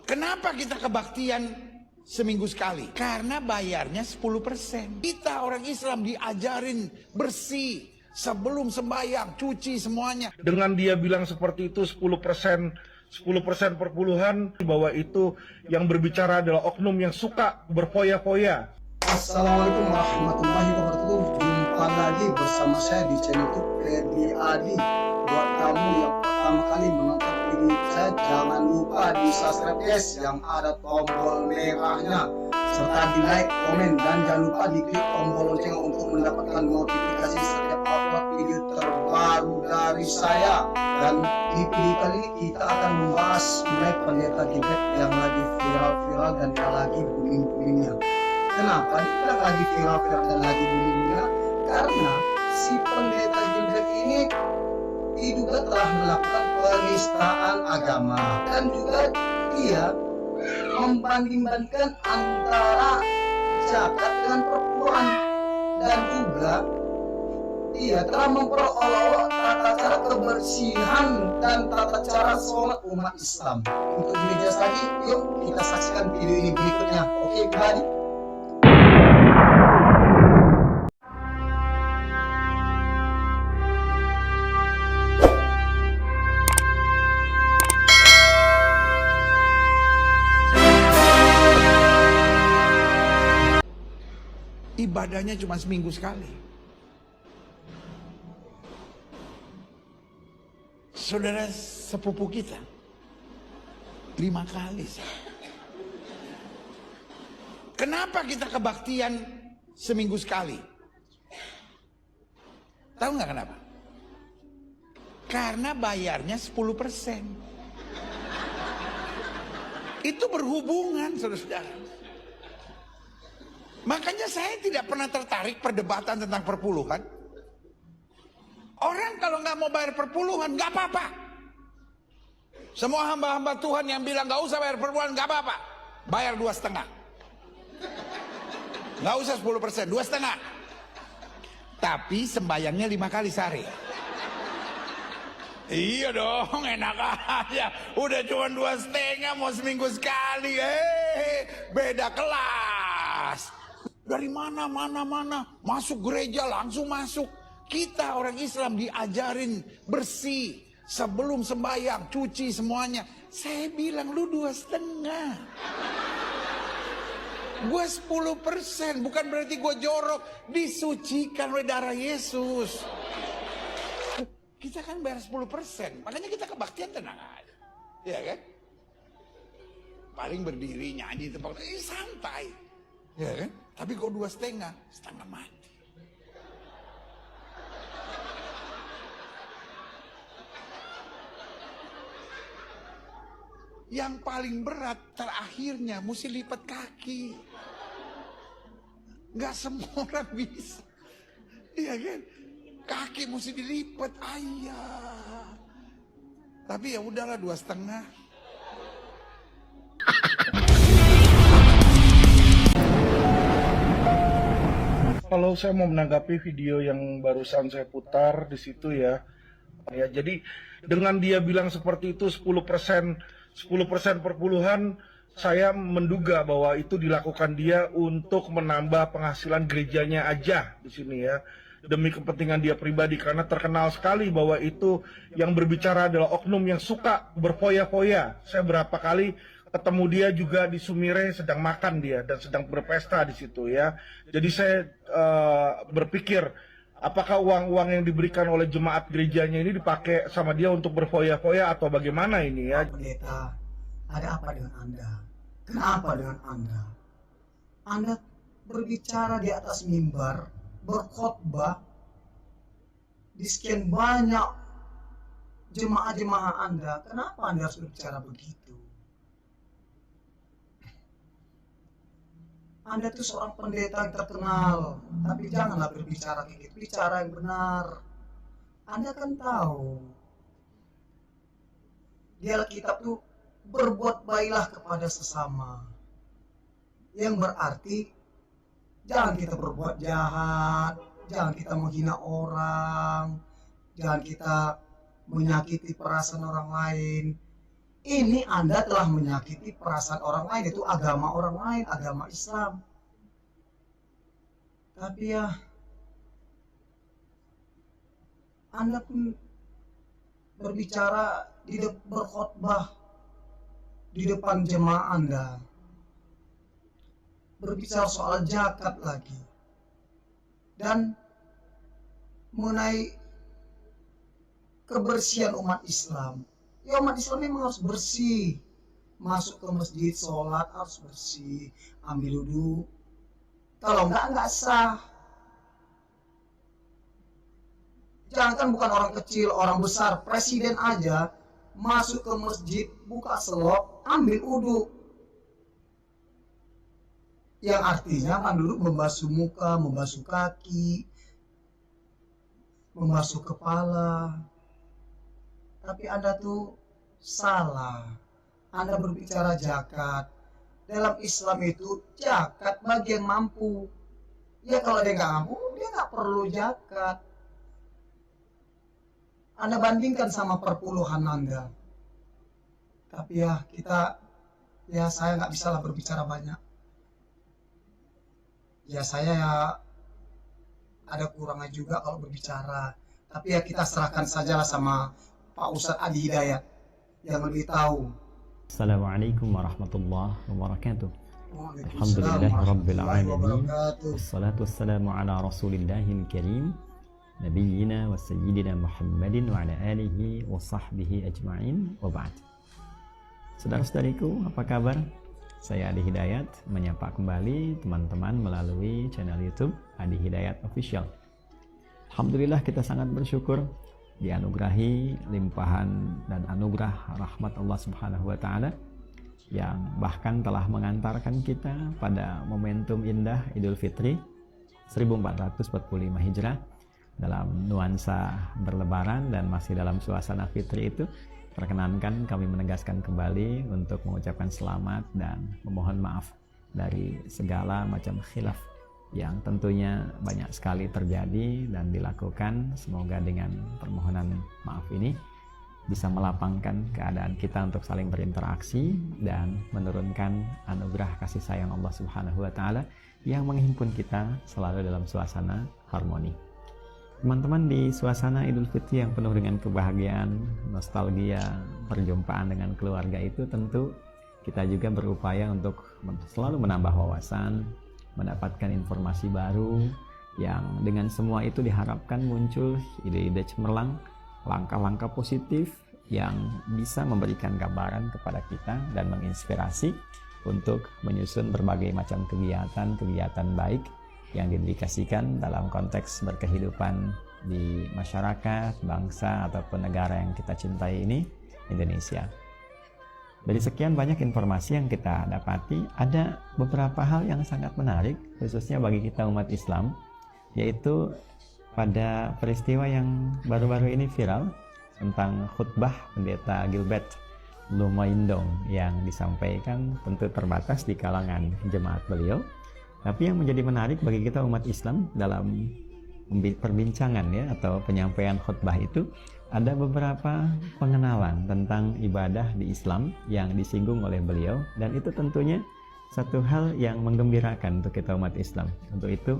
Kenapa kita kebaktian seminggu sekali? Karena bayarnya 10%. Kita orang Islam diajarin bersih sebelum sembahyang, cuci semuanya. Dengan dia bilang seperti itu 10% perpuluhan, bahwa itu yang berbicara adalah oknum yang suka berfoya-foya. Assalamualaikum warahmatullahi wabarakatuh. Jumpa lagi bersama saya di channel YouTube Ferdi Adi. Buat kamu yang pertama kali menonton video saya, jangan lupa di subscribe guys, yang ada tombol merahnya, serta di like, komen, dan jangan lupa di klik tombol lonceng untuk mendapatkan notifikasi setiap upload video terbaru dari saya. Dan di video kali ini kita akan membahas mengenai pendeta Gilbert yang lagi viral-viral dan yang lagi booming-boomingnya. Kenapa dibilang lagi viral-viral dan lagi boomingnya? Karena si pendeta Gilbert ini diduga telah melakukan penistaan agama, dan juga dia membanding-bandingkan antara zakat dengan perpuluhan, dan juga dia telah memperolok-olok tata cara kebersihan dan tata cara sholat umat Islam. Untuk lebih jelas lagi, yuk kita saksikan video ini berikutnya. Oke, Badi. Ibadahnya cuma seminggu sekali. Saudara sepupu kita 5 kali. Kenapa kita kebaktian seminggu sekali? Tahu nggak kenapa? Karena bayarnya 10%. Itu berhubungan, saudara-saudara. Makanya saya tidak pernah tertarik perdebatan tentang perpuluhan. Orang kalau nggak mau bayar perpuluhan nggak apa-apa. Semua hamba-hamba Tuhan yang bilang nggak usah bayar perpuluhan nggak apa-apa. Bayar 2,5. Nggak usah 10%, 2,5. Tapi sembayangnya 5 kali sehari. Iya dong, enak aja. Udah cuma 2,5 mau seminggu sekali. Beda kelas. Dari mana masuk gereja langsung masuk. Kita orang Islam diajarin bersih sebelum sembahyang, cuci semuanya. Saya bilang lu 2,5. Gue 10%, bukan berarti gue jorok. Disucikan oleh darah Yesus. Kita kan bayar 10%, makanya kita kebaktian tenang aja. Iya kan? Paling berdiri nyanyi tempat, santai. Ya kan? Tapi kok 2,5, setengah mati. Yang paling berat terakhirnya mesti lipat kaki. Nggak semua orang bisa. Iya kan? Kaki mesti dilipat, ayah. Tapi ya udahlah 2,5. Kalau saya mau menanggapi video yang barusan saya putar di situ ya, jadi dengan dia bilang seperti itu 10% perpuluhan, saya menduga bahwa itu dilakukan dia untuk menambah penghasilan gerejanya aja di sini ya, demi kepentingan dia pribadi, karena terkenal sekali bahwa itu yang berbicara adalah oknum yang suka berfoya-foya. Saya berapa kali ketemu dia juga di Sumire, sedang makan dia dan sedang berpesta di situ ya. Jadi saya berpikir apakah uang-uang yang diberikan oleh jemaat gerejanya ini dipakai sama dia untuk berfoya-foya atau bagaimana ini ya? Pendeta, ada apa dengan Anda? Kenapa dengan Anda? Anda berbicara di atas mimbar, berkhotbah di sekian banyak jemaah-jemaah Anda. Kenapa Anda harus berbicara begitu? Anda itu seorang pendeta yang terkenal, tapi janganlah berbicara kayak gitu. Bicara yang benar. Anda kan tahu di Alkitab tuh berbuat baiklah kepada sesama, yang berarti jangan kita berbuat jahat, jangan kita menghina orang, jangan kita menyakiti perasaan orang lain. ini Anda telah menyakiti perasaan orang lain, itu agama orang lain, agama Islam. Tapi ya, Anda pun berbicara berkhotbah di depan jemaah Anda, berbicara soal zakat lagi, dan mengenai kebersihan umat Islam. Ya, umat Islam memang harus bersih, masuk ke masjid, sholat harus bersih, ambil wudhu. Kalau enggak sah. Jangan bukan orang kecil, orang besar, presiden aja masuk ke masjid, buka selop, ambil wudhu. Yang artinya kan dulu membasuh muka, membasuh kaki, membasuh kepala. Tapi Anda tuh salah. Anda berbicara zakat. Dalam Islam itu zakat bagi yang mampu. Ya kalau dia nggak mampu, dia nggak perlu zakat. Anda bandingkan sama perpuluhan Anda. Tapi ya saya nggak bisa lah berbicara banyak. Ya saya ya ada kurangnya juga kalau berbicara. Tapi ya kita serahkan sajalah sama Pak Ustadz Adi Hidayat yang lebih tahu. Assalamualaikum warahmatullahi wabarakatuh. Waalaikumsalam Alhamdulillahirabbil warahmatullahi alamin. wabarakatuh. Wassalatu wassalamu ala rasulillahil karim. Nabiyyina wa sayyidina Muhammadin wa ala alihi wa sahbihi ajma'in wa ba'd. Saudara-saudariku, apa kabar? Saya Adi Hidayat menyapa kembali teman-teman melalui channel YouTube Adi Hidayat Official. Alhamdulillah kita sangat bersyukur dianugerahi limpahan dan anugerah rahmat Allah Subhanahu wa taala yang bahkan telah mengantarkan kita pada momentum indah Idul Fitri 1445 Hijrah dalam nuansa berlebaran dan masih dalam suasana fitri itu. Perkenankan kami menegaskan kembali untuk mengucapkan selamat dan memohon maaf dari segala macam khilaf yang tentunya banyak sekali terjadi dan dilakukan. Semoga dengan permohonan maaf ini bisa melapangkan keadaan kita untuk saling berinteraksi dan menurunkan anugerah kasih sayang Allah Subhanahu wa taala yang menghimpun kita selalu dalam suasana harmoni. Teman-teman, di suasana Idul Fitri yang penuh dengan kebahagiaan, nostalgia, perjumpaan dengan keluarga itu tentu kita juga berupaya untuk selalu menambah wawasan, mendapatkan informasi baru yang dengan semua itu diharapkan muncul ide-ide cemerlang, langkah-langkah positif yang bisa memberikan gambaran kepada kita dan menginspirasi untuk menyusun berbagai macam kegiatan baik yang didedikasikan dalam konteks berkehidupan di masyarakat, bangsa, ataupun negara yang kita cintai ini, Indonesia. Dari sekian banyak informasi yang kita dapati, ada beberapa hal yang sangat menarik, khususnya bagi kita umat Islam, yaitu pada peristiwa yang baru-baru ini viral tentang khutbah Pendeta Gilbert Lumoindong yang disampaikan tentu terbatas di kalangan jemaat beliau. Tapi yang menjadi menarik bagi kita umat Islam dalam perbincangan ya atau penyampaian khutbah itu ada beberapa pengenalan tentang ibadah di Islam yang disinggung oleh beliau, dan itu tentunya satu hal yang menggembirakan untuk kita umat Islam. Untuk itu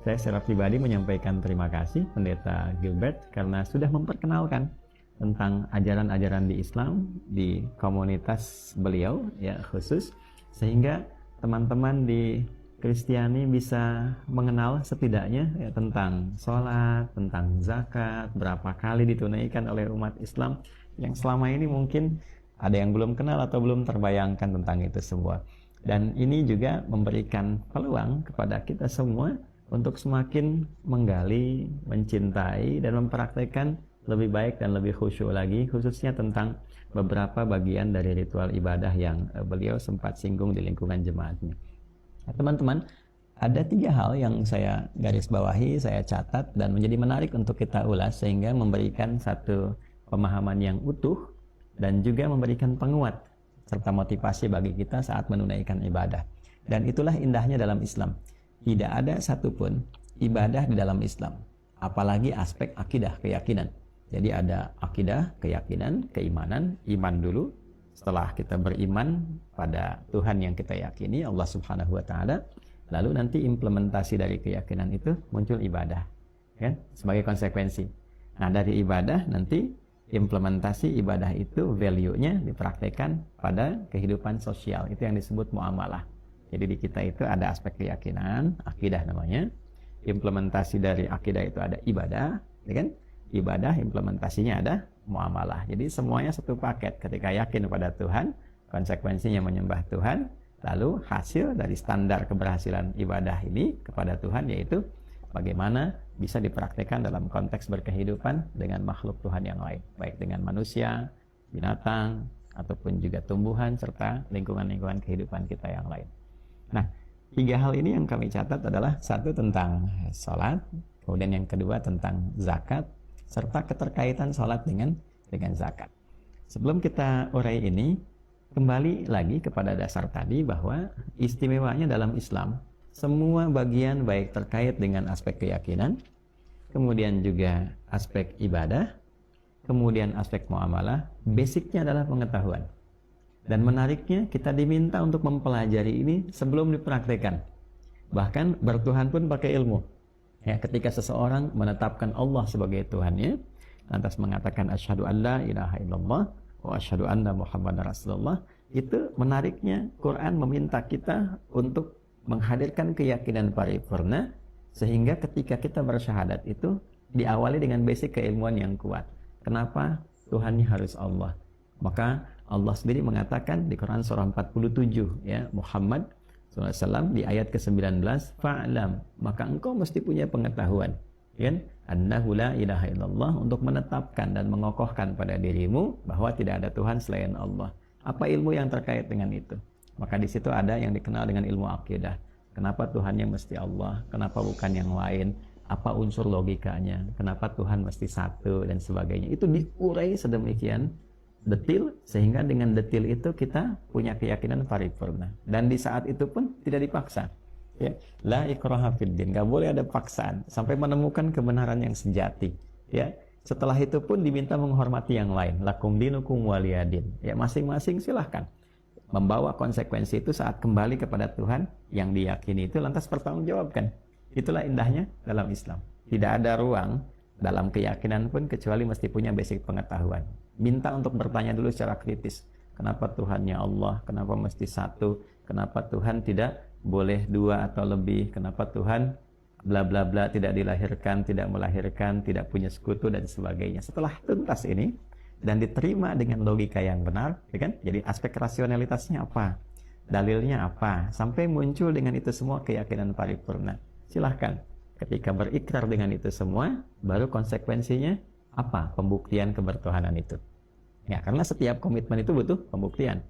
saya secara pribadi menyampaikan terima kasih Pendeta Gilbert karena sudah memperkenalkan tentang ajaran-ajaran di Islam di komunitas beliau ya khusus, sehingga teman-teman di Kristiani bisa mengenal setidaknya ya, tentang sholat, tentang zakat, berapa kali ditunaikan oleh umat Islam yang selama ini mungkin ada yang belum kenal atau belum terbayangkan tentang itu semua. Dan ini juga memberikan peluang kepada kita semua untuk semakin menggali, mencintai, dan mempraktekkan lebih baik dan lebih khusyuk lagi, khususnya tentang beberapa bagian dari ritual ibadah yang beliau sempat singgung di lingkungan jemaatnya. Teman-teman, ada 3 hal yang saya garis bawahi, saya catat dan menjadi menarik untuk kita ulas sehingga memberikan satu pemahaman yang utuh dan juga memberikan penguat serta motivasi bagi kita saat menunaikan ibadah. Dan itulah indahnya dalam Islam. Tidak ada satupun ibadah di dalam Islam, apalagi aspek akidah, keyakinan. Jadi ada akidah, keyakinan, keimanan, iman dulu, Setelah kita beriman pada Tuhan yang kita yakini, Allah Subhanahu wa taala, lalu nanti implementasi dari keyakinan itu muncul ibadah, kan? Sebagai konsekuensi. Nah, dari ibadah nanti implementasi ibadah itu value-nya dipraktekkan pada kehidupan sosial. Itu yang disebut muamalah. Jadi di kita itu ada aspek keyakinan, akidah namanya. Implementasi dari akidah itu ada ibadah, ya kan? Ibadah implementasinya ada muamalah. Jadi semuanya satu paket. Ketika yakin pada Tuhan, konsekuensinya menyembah Tuhan, lalu hasil dari standar keberhasilan ibadah ini kepada Tuhan yaitu bagaimana bisa dipraktekkan dalam konteks berkehidupan dengan makhluk Tuhan yang lain, baik dengan manusia, binatang, ataupun juga tumbuhan serta lingkungan-lingkungan kehidupan kita yang lain. Nah, 3 hal ini yang kami catat adalah 1 tentang sholat, kemudian yang kedua tentang zakat, serta keterkaitan sholat dengan zakat. Sebelum kita urai ini, kembali lagi kepada dasar tadi bahwa istimewanya dalam Islam, semua bagian baik terkait dengan aspek keyakinan, kemudian juga aspek ibadah, kemudian aspek muamalah, basicnya adalah pengetahuan. Dan menariknya, kita diminta untuk mempelajari ini sebelum dipraktekkan. Bahkan bertuhan pun pakai ilmu. Ya, ketika seseorang menetapkan Allah sebagai Tuhannya, lantas mengatakan asyhadu an la ilaha illallah wa asyhadu anna Muhammadar Rasulullah, itu menariknya Quran meminta kita untuk menghadirkan keyakinan paripurna, sehingga ketika kita bersyahadat itu diawali dengan basic keilmuan yang kuat. Kenapa Tuhannya harus Allah? Maka Allah sendiri mengatakan di Quran surah 47, ya, Muhammad SAW di ayat ke-19, fa'lam, maka engkau mesti punya pengetahuan, kan? Annahu la ilaha illallah, untuk menetapkan dan mengokohkan pada dirimu bahwa tidak ada Tuhan selain Allah. Apa ilmu yang terkait dengan itu? Maka di situ ada yang dikenal dengan ilmu akidah. Kenapa Tuhannya mesti Allah? Kenapa bukan yang lain? Apa unsur logikanya? Kenapa Tuhan mesti satu dan sebagainya? Itu diurai sedemikian detil, sehingga dengan detil itu kita punya keyakinan paripurna. Dan di saat itu pun tidak dipaksa, ya. La ikraha fid din, nggak boleh ada paksaan sampai menemukan kebenaran yang sejati, ya. Setelah itu pun diminta menghormati yang lain. Lakum dinukum waliyadin, ya, masing-masing silahkan membawa konsekuensi itu saat kembali kepada Tuhan yang diyakini itu, lantas pertanggungjawabkan. Itulah indahnya dalam Islam. Tidak ada ruang dalam keyakinan pun kecuali mesti punya basic pengetahuan. Minta untuk bertanya dulu secara kritis. Kenapa Tuhannya Allah? Kenapa mesti satu? Kenapa Tuhan tidak boleh 2 atau lebih? Kenapa Tuhan bla bla bla tidak dilahirkan, tidak melahirkan, tidak punya sekutu dan sebagainya? Setelah tuntas ini dan diterima dengan logika yang benar, ya kan? Jadi aspek rasionalitasnya apa? Dalilnya apa? Sampai muncul dengan itu semua keyakinan paripurna. Silahkan. Ketika berikrar dengan itu semua, baru konsekuensinya apa? Pembuktian kebertuhanan itu. Ya, karena setiap komitmen itu butuh pembuktian.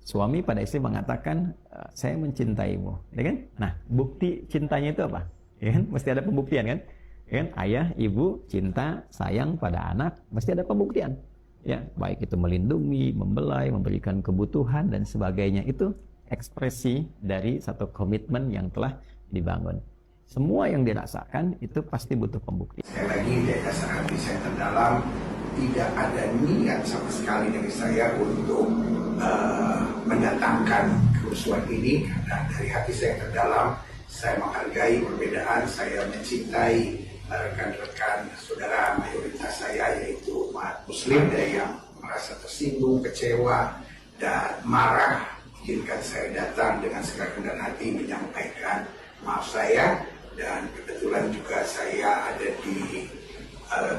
Suami pada istri mengatakan, saya mencintaimu, ya kan? Nah, bukti cintanya itu apa? Ya kan? Mesti ada pembuktian, kan? Ya kan? Ayah, ibu, cinta, sayang pada anak, mesti ada pembuktian. Ya, baik itu melindungi, membelai, memberikan kebutuhan dan sebagainya, itu ekspresi dari satu komitmen yang telah dibangun. Semua yang dirasakan itu pasti butuh pembuktian. Sekali lagi dari dasar hati saya terdalam, tidak ada niat sama sekali dari saya untuk mendatangkan kerusuhan ini, karena dari hati saya terdalam saya menghargai perbedaan, saya mencintai rekan-rekan saudara mayoritas saya yaitu umat muslim, dari yang merasa tersinggung, kecewa dan marah, izinkan saya datang dengan segala kerendahan hati menyampaikan maaf saya. Dan kebetulan juga saya ada di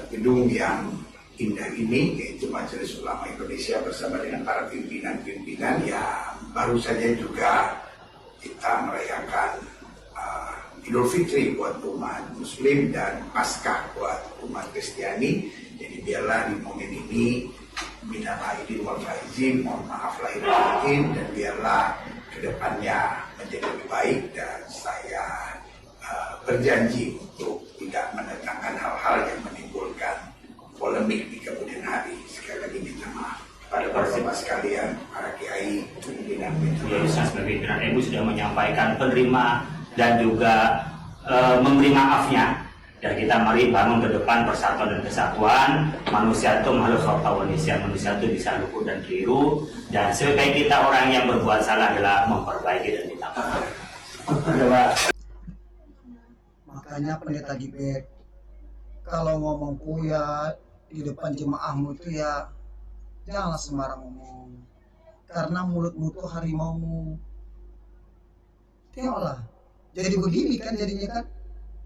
gedung yang indah ini, yaitu Majelis Ulama Indonesia bersama dengan para pimpinan-pimpinan yang baru saja juga kita merayakan Idul Fitri buat umat Muslim dan Paskah buat umat Kristiani. Jadi biarlah di momen ini minal aidin wal faizin, mohon maaf lahir batin, dan biarlah kedepannya menjadi lebih baik, dan saya berjanji untuk tidak mendatangkan hal-hal yang menimbulkan polemik di kemudian hari. Sekali lagi minta maaf pada para bapak sekalian, para kiai, pimpinan. Saya sebagai pimpinan MUI sudah menyampaikan penerima dan juga memberi maafnya Dan kita mari bangun ke depan persatuan dan kesatuan. Manusia itu makhluk khotawonisia, manusia itu bisa luput dan keliru. Dan sebaik kita orang yang berbuat salah adalah memperbaiki dan minta maaf. Makanya pendeta Gibek, kalau ngomong kuya di depan jemaahmu itu ya janganlah sembarang ngomong, karena mulutmu tuh harimaumu. Tengoklah, jadi begini kan jadinya kan.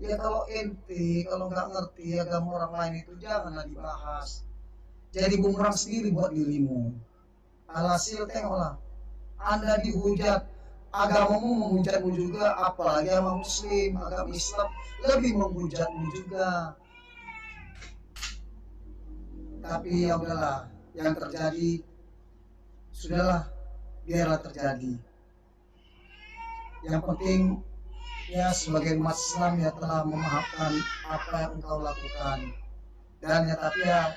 Ya kalau ente, kalau nggak ngerti agama orang lain itu janganlah dibahas. Jadi bumerang sendiri buat dirimu. Alhasil tengoklah, Anda dihujat, agamamu menghujatmu juga, apalagi agama Muslim, agama Islam lebih menghujatmu juga. Tapi ya udahlah, yang terjadi sudahlah, biarlah terjadi. Yang penting ya sebagai umat Islam ya telah memaafkan apa yang engkau lakukan. Dan ya tapi ya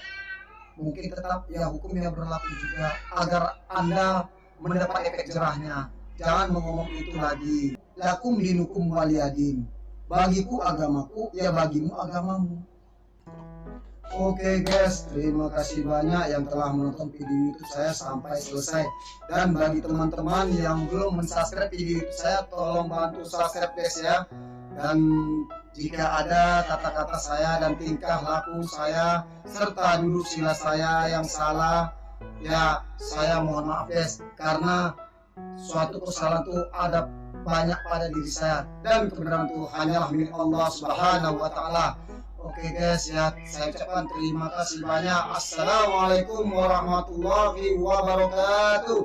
mungkin tetap ya hukumnya berlaku juga agar Anda mendapat efek jerahnya. Jangan mengomong itu lagi. Lakum dinukum waliyadin. Bagiku agamaku, ya bagimu agamamu. Oke guys, terima kasih banyak yang telah menonton video YouTube saya sampai selesai. Dan bagi teman-teman yang belum mensubscribe video YouTube saya, tolong bantu subscribe guys ya. Dan jika ada kata-kata saya dan tingkah laku saya serta duduk sila saya yang salah, ya saya mohon maaf guys, karena suatu kesalahan itu ada banyak pada diri saya dan kebenaran itu hanyalah milik Allah Subhanahu wa taala. Oke guys ya, saya ucapkan terima kasih banyak. Assalamualaikum warahmatullahi wabarakatuh.